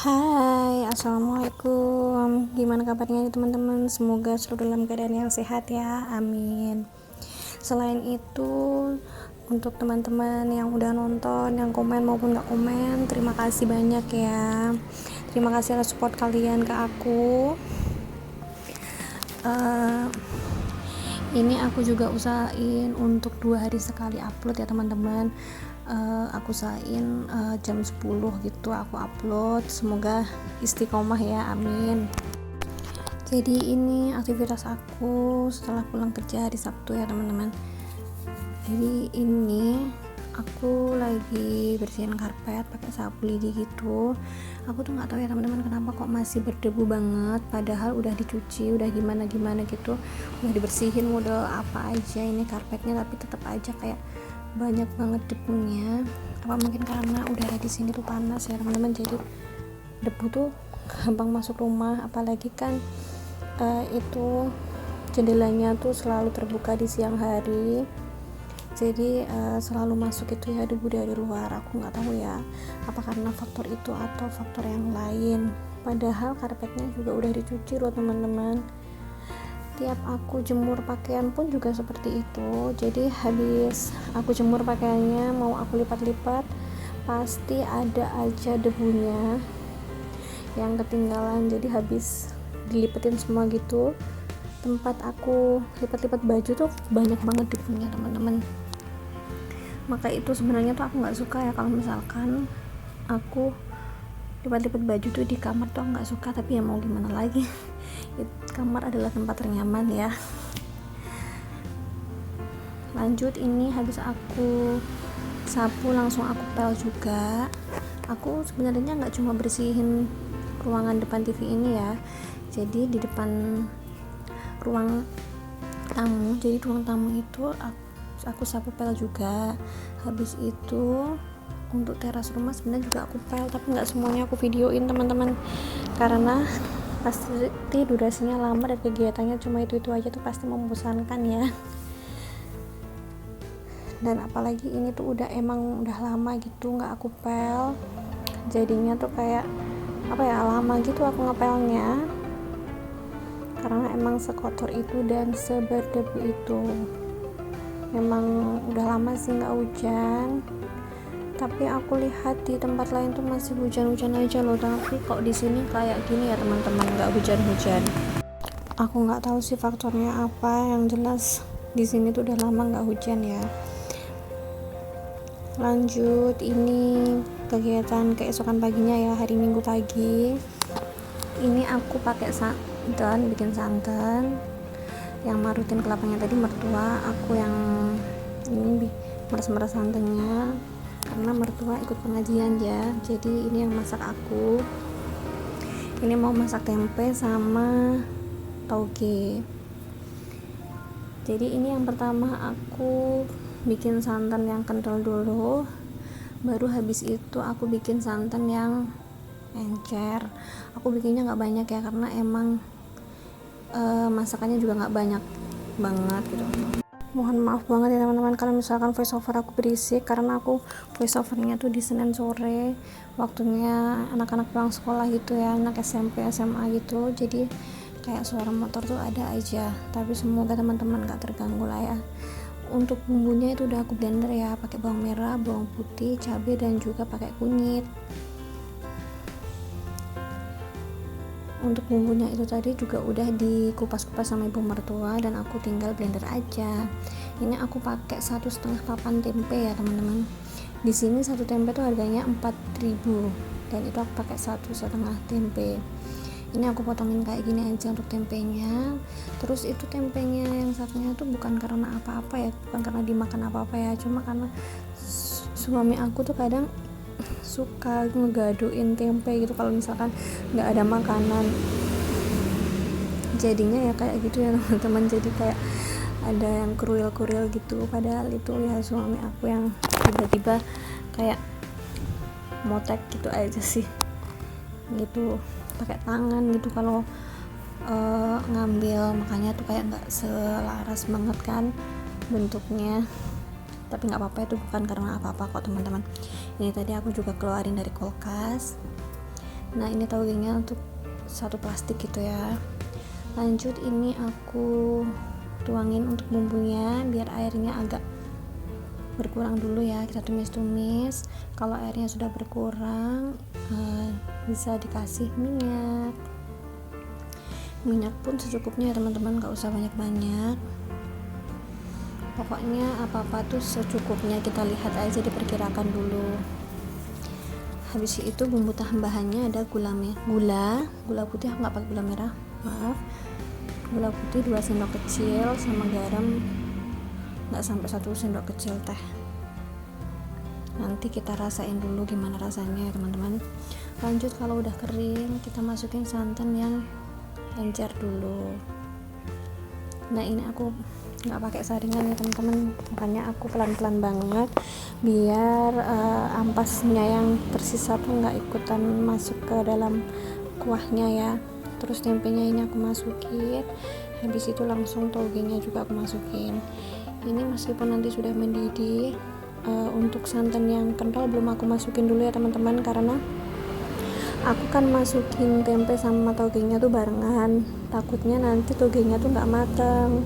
Hai, assalamualaikum. Gimana kabarnya teman-teman? Semoga selalu dalam keadaan yang sehat ya, amin. Selain itu, untuk teman-teman yang udah nonton, yang komen maupun gak komen, terima kasih banyak ya. Terima kasih atas support kalian ke aku. Ini aku juga usahain untuk 2 hari sekali upload ya teman-teman. Aku usahain jam 10 gitu aku upload, semoga istiqomah ya, amin. Jadi ini aktivitas aku setelah pulang kerja hari Sabtu ya teman-teman. Jadi ini aku lagi bersihin karpet pakai sapu lidi gitu. Aku tuh nggak tahu ya teman-teman kenapa kok masih berdebu banget, padahal udah dicuci, udah gimana gitu, udah dibersihin model apa aja ini karpetnya, tapi tetap aja kayak banyak banget debunya. Apa mungkin karena udara di sini tuh panas ya teman-teman, jadi debu tuh gampang masuk rumah, apalagi kan itu jendelanya tuh selalu terbuka di siang hari, jadi selalu masuk itu ya debu dari luar. Aku nggak tahu ya apa karena faktor itu atau faktor yang lain, padahal karpetnya juga udah dicuci loh teman-teman. Tiap aku jemur pakaian pun juga seperti itu, jadi habis aku jemur pakaiannya mau aku lipat-lipat pasti ada aja debunya yang ketinggalan, jadi habis dilipetin semua gitu. Tempat aku lipat-lipat baju tuh banyak banget debunya teman-teman. Maka itu sebenarnya tuh aku nggak suka ya kalau misalkan aku lipat-lipat baju tuh di kamar tuh nggak suka, tapi ya mau gimana lagi. Kamar adalah tempat ternyaman ya. Lanjut, ini habis aku sapu langsung aku pel juga. Aku sebenarnya nggak cuma bersihin ruangan depan TV ini ya, jadi di depan ruang tamu, jadi ruang tamu itu aku sapu pel juga. Habis itu untuk teras rumah sebenarnya juga aku pel, tapi nggak semuanya aku videoin teman-teman, karena pasti durasinya lama dan kegiatannya cuma itu aja tuh pasti membosankan ya. Dan apalagi ini tuh udah lama gitu nggak aku pel, jadinya tuh kayak apa ya, lama gitu aku ngepelnya, karena emang sekotor itu dan seberdebu itu. Memang udah lama sih nggak hujan, tapi aku lihat di tempat lain tuh masih hujan-hujan aja loh, tapi kok di sini kayak gini ya teman-teman, nggak hujan-hujan. Aku nggak tahu sih faktornya apa, yang jelas di sini tuh udah lama nggak hujan ya. Lanjut, ini kegiatan keesokan paginya ya, hari Minggu pagi. Ini aku pakai santan, bikin santan. Yang marutin kelapanya tadi mertua, aku yang ini meres-meres santannya karena mertua ikut pengajian ya, jadi ini yang masak aku. Ini mau masak tempe sama tauge. Jadi ini yang pertama aku bikin santan yang kental dulu, baru habis itu aku bikin santan yang encer. Aku bikinnya nggak banyak ya, karena emang masakannya juga nggak banyak banget gitu. Mohon maaf banget ya teman-teman kalau misalkan voice over aku berisik, karena aku voice overnya tuh di Senin sore, waktunya anak-anak pulang sekolah gitu ya, anak SMP SMA gitu, jadi kayak suara motor tuh ada aja, tapi semoga teman-teman gak terganggu lah ya. Untuk bumbunya itu udah aku blender ya, pakai bawang merah, bawang putih, cabai, dan juga pakai kunyit. Untuk bumbunya itu tadi juga udah dikupas-kupas sama ibu mertua dan aku tinggal blender aja. Ini aku pakai 1,5 papan tempe ya teman-teman. Di sini satu tempe tuh harganya 4.000 dan itu aku pakai 1,5 tempe. Ini aku potongin kayak gini aja untuk tempenya. Terus itu tempenya yang satunya tuh bukan karena apa-apa ya, bukan karena dimakan apa-apa ya, cuma karena suami aku tuh kadang suka ngegaduin tempe gitu kalau misalkan nggak ada makanan, jadinya ya kayak gitu ya teman-teman, jadi kayak ada yang kuruil gitu, padahal itu ya suami aku yang tiba-tiba kayak motek gitu aja sih gitu, pakai tangan gitu kalau ngambil, makanya tuh kayak nggak selaras banget kan bentuknya, tapi nggak apa-apa, itu bukan karena apa-apa kok teman-teman. Ini tadi aku juga keluarin dari kulkas. Nah ini togenya untuk satu plastik gitu ya. Lanjut ini aku tuangin untuk bumbunya biar airnya agak berkurang dulu ya, kita tumis-tumis. Kalau airnya sudah berkurang bisa dikasih minyak pun secukupnya ya teman-teman, gak usah banyak-banyak. Pokoknya apa-apa tuh secukupnya, kita lihat aja, diperkirakan dulu. Habis itu bumbu tambahannya ada gula putih, aku nggak pakai gula merah, maaf. Gula putih 2 sendok kecil sama garam nggak sampai 1 sendok kecil teh. Nanti kita rasain dulu gimana rasanya ya teman-teman. Lanjut kalau udah kering kita masukin santan yang encer dulu. Nah ini aku nggak pakai saringan ya teman-teman, makanya aku pelan-pelan banget biar ampasnya yang tersisa tuh nggak ikutan masuk ke dalam kuahnya ya. Terus tempenya ini aku masukin, habis itu langsung togenya juga aku masukin. Ini meskipun nanti sudah mendidih, untuk santan yang kental belum aku masukin dulu ya teman-teman, karena aku kan masukin tempe sama togenya tuh barengan, takutnya nanti togenya tuh nggak matang.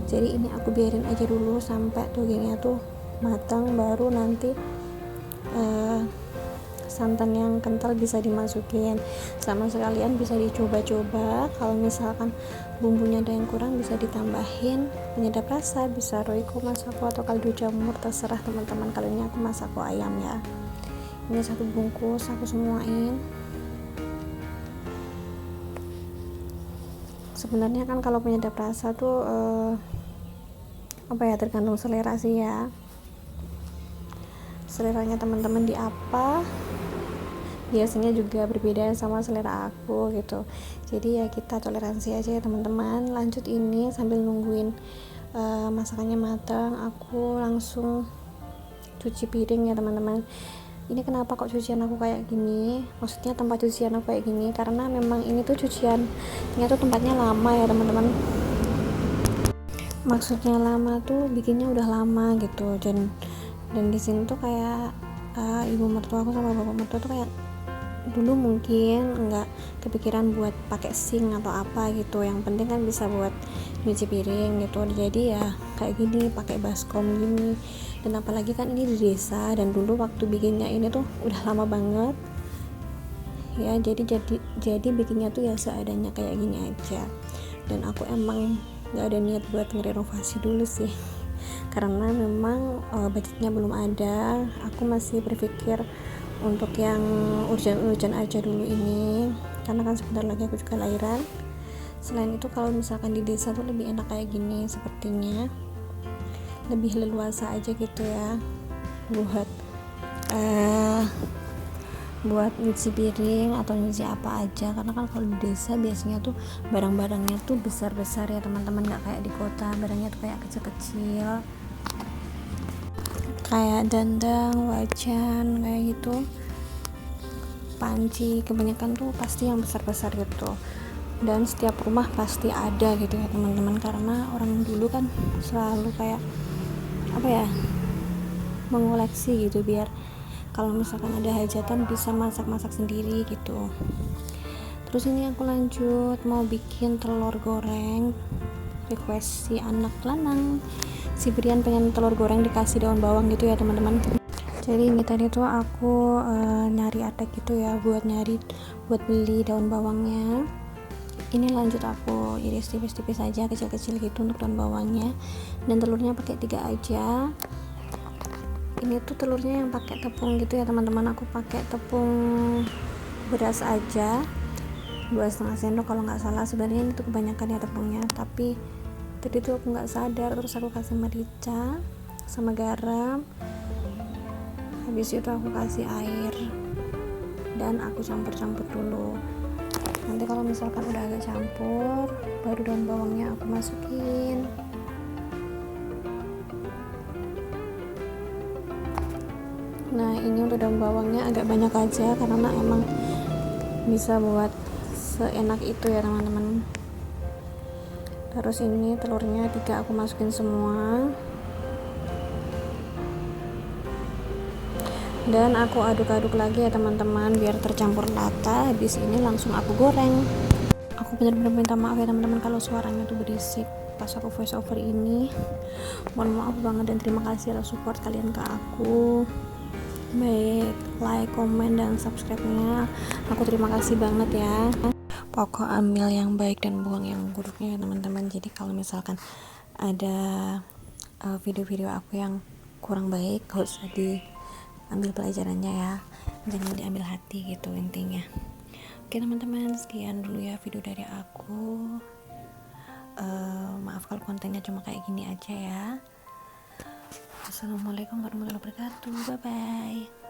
Jadi ini aku biarin aja dulu sampai togenya tuh matang, baru nanti santan yang kental bisa dimasukin. Sama sekalian bisa dicoba-coba, kalau misalkan bumbunya ada yang kurang bisa ditambahin penyedap rasa, bisa roiko, masako atau kaldu jamur, terserah teman-teman. Kalau ini aku masako ayam ya. Ini 1 bungkus aku semuain. Sebenarnya kan kalau penyedap rasa tuh tergantung selera sih ya, seleranya teman-teman di apa biasanya juga berbeda sama selera aku gitu. Jadi ya kita toleransi aja ya teman-teman. Lanjut ini sambil nungguin masakannya matang, aku langsung cuci piring ya teman-teman. Ini kenapa kok cucian aku kayak gini, maksudnya tempat cucian aku kayak gini, karena memang ini tuh cuciannya tuh tempatnya lama ya teman-teman. Maksudnya lama tuh bikinnya udah lama gitu, dan di sini tuh kayak ibu mertua aku sama bapak mertua tuh kayak dulu mungkin nggak kepikiran buat pakai sink atau apa gitu, yang penting kan bisa buat nyuci piring gitu. Jadi ya kayak gini pakai baskom gini, dan apalagi kan ini di desa, dan dulu waktu bikinnya ini tuh udah lama banget ya, jadi bikinnya tuh ya seadanya kayak gini aja. Dan aku emang nggak ada niat buat ngerenovasi dulu sih, karena memang budgetnya belum ada. Aku masih berpikir untuk yang urgent aja dulu ini, karena kan sebentar lagi aku juga lahiran. Selain itu kalau misalkan di desa tuh lebih enak kayak gini, sepertinya lebih leluasa aja gitu ya buat nyuci piring atau nyuci apa aja. Karena kan kalau di desa biasanya tuh barang-barangnya tuh besar-besar ya teman-teman, nggak kayak di kota, barangnya tuh kayak kecil-kecil, kayak dandang, wajan, kayak gitu, panci, kebanyakan tuh pasti yang besar-besar gitu. Dan setiap rumah pasti ada gitu ya teman-teman, karena orang dulu kan selalu kayak mengoleksi gitu, biar kalau misalkan ada hajatan bisa masak-masak sendiri gitu. Terus ini aku lanjut mau bikin telur goreng, request si anak lanang, si Brian pengen telur goreng dikasih daun bawang gitu ya teman-teman. Jadi ini tadi tuh aku nyari atek gitu ya, buat beli daun bawangnya. Ini lanjut aku iris tipis-tipis aja, kecil-kecil gitu untuk daun bawangnya, dan telurnya pakai 3 aja. Ini tuh telurnya yang pakai tepung gitu ya teman-teman, aku pakai tepung beras aja 2,5 sendok kalau nggak salah. Sebenarnya ini tuh kebanyakan ya tepungnya, tapi tadi tuh aku nggak sadar, terus aku kasih merica sama garam, habis itu aku kasih air dan aku campur-campur dulu. Nanti kalau misalkan udah agak campur, baru daun bawangnya aku masukin. Nah ini untuk daun bawangnya agak banyak aja, karena emang bisa buat seenak itu ya teman-teman. Terus ini telurnya 3 aku masukin semua. dan aku aduk-aduk lagi ya teman-teman biar tercampur rata. Habis ini langsung aku goreng. Aku benar-benar minta maaf ya teman-teman kalau suaranya tuh berisik pas aku voice over ini, mohon maaf banget, dan terima kasih atas support kalian ke aku, baik like, komen, dan subscribe-nya. Aku terima kasih banget ya. Pokok ambil yang baik dan buang yang buruknya ya teman-teman. Jadi kalau misalkan ada video-video aku yang kurang baik, gak usah diambil pelajarannya ya, jangan diambil hati gitu intinya. Oke teman-teman, sekian dulu ya video dari aku. Maaf kalau kontennya cuma kayak gini aja ya. Assalamualaikum warahmatullahi wabarakatuh. Bye bye.